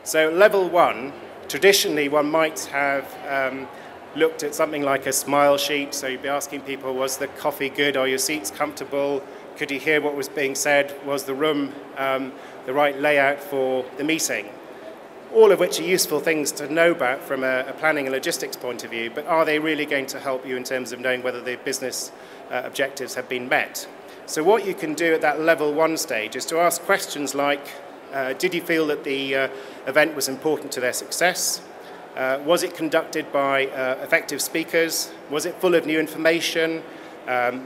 So level 1, traditionally one might have looked at something like a smile sheet. So you'd be asking people, was the coffee good? Are your seats comfortable? Could you hear what was being said? Was the room the right layout for the meeting? All of which are useful things to know about from a planning and logistics point of view, but are they really going to help you in terms of knowing whether the business objectives have been met? So what you can do at that level 1 stage is to ask questions like, did you feel that the event was important to their success? Was it conducted by effective speakers? Was it full of new information?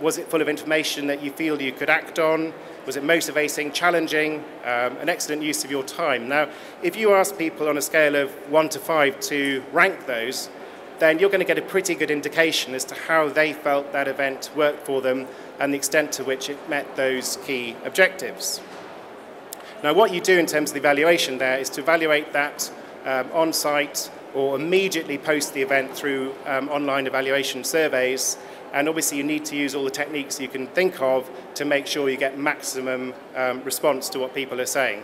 Was it full of information that you feel you could act on? Was it motivating, challenging, an excellent use of your time? Now, if you ask people on a scale of 1 to 5 to rank those, then you're going to get a pretty good indication as to how they felt that event worked for them and the extent to which it met those key objectives. Now, what you do in terms of the evaluation there is to evaluate that on-site or immediately post the event through online evaluation surveys. And obviously you need to use all the techniques you can think of to make sure you get maximum response to what people are saying.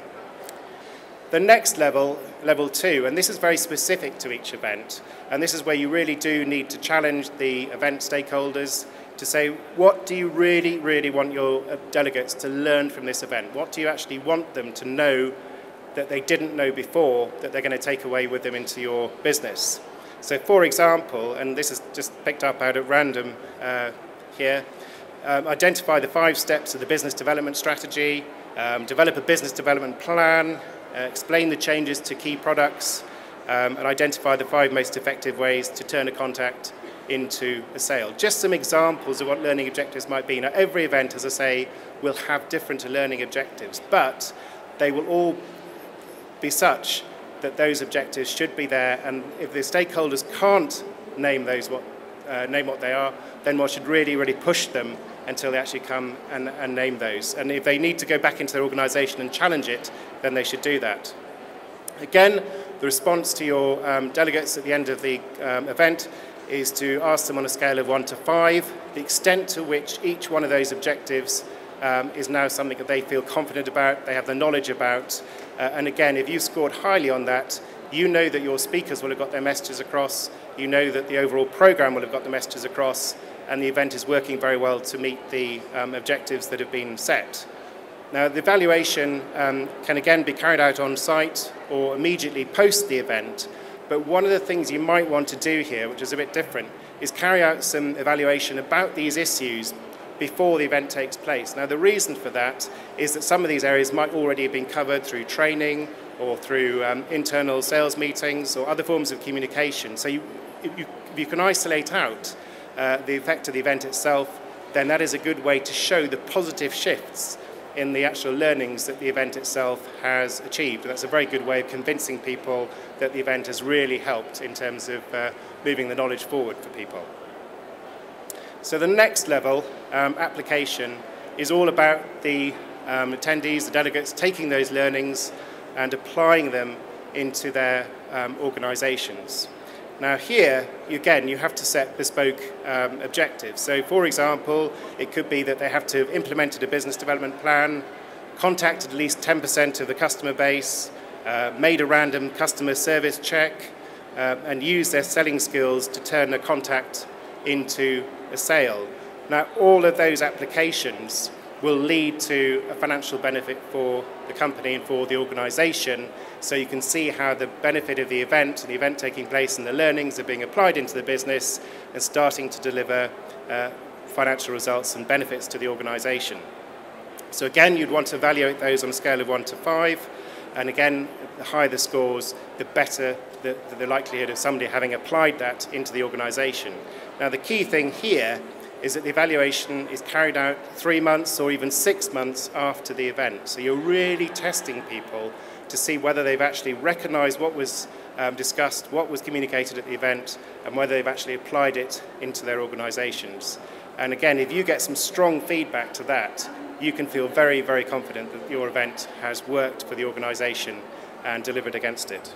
The next level, level 2, and this is very specific to each event, and this is where you really do need to challenge the event stakeholders to say, what do you really, really want your delegates to learn from this event? What do you actually want them to know that they didn't know before that they're going to take away with them into your business? So for example, and this is just picked up out at random here, identify the 5 steps of the business development strategy, develop a business development plan, explain the changes to key products, and identify the 5 most effective ways to turn a contact into a sale. Just some examples of what learning objectives might be. Now, every event, as I say, will have different learning objectives, but they will all be such that those objectives should be there, and if the stakeholders can't name what they are, then one should really, really push them until they actually come and name those. And if they need to go back into their organisation and challenge it, then they should do that. Again, the response to your delegates at the end of the event is to ask them on a scale of 1 to 5, the extent to which each one of those objectives is now something that they feel confident about, they have the knowledge about. And again, if you scored highly on that, you know that your speakers will have got their messages across, you know that the overall program will have got the messages across, and the event is working very well to meet the objectives that have been set. Now, the evaluation can again be carried out on site or immediately post the event, but one of the things you might want to do here, which is a bit different, is carry out some evaluation about these issues before the event takes place. Now, the reason for that is that some of these areas might already have been covered through training or through internal sales meetings or other forms of communication. So if you can isolate out the effect of the event itself, then that is a good way to show the positive shifts in the actual learnings that the event itself has achieved. And that's a very good way of convincing people that the event has really helped in terms of moving the knowledge forward for people. So the next level, application, is all about the attendees, the delegates, taking those learnings and applying them into their organisations. Now here, again, you have to set bespoke objectives. So for example, it could be that they have to have implemented a business development plan, contacted at least 10% of the customer base, made a random customer service check, and used their selling skills to turn a contact into a sale. Now, all of those applications will lead to a financial benefit for the company and for the organisation, so you can see how the benefit of the event and the event taking place and the learnings are being applied into the business and starting to deliver financial results and benefits to the organisation. So again, you'd want to evaluate those on a scale of 1 to 5, and again, the higher the scores, the better the likelihood of somebody having applied that into the organisation. Now, the key thing here is that the evaluation is carried out 3 months or even 6 months after the event. So you're really testing people to see whether they've actually recognised what was discussed, what was communicated at the event, and whether they've actually applied it into their organisations. And again, if you get some strong feedback to that, you can feel very, very confident that your event has worked for the organisation and delivered against it.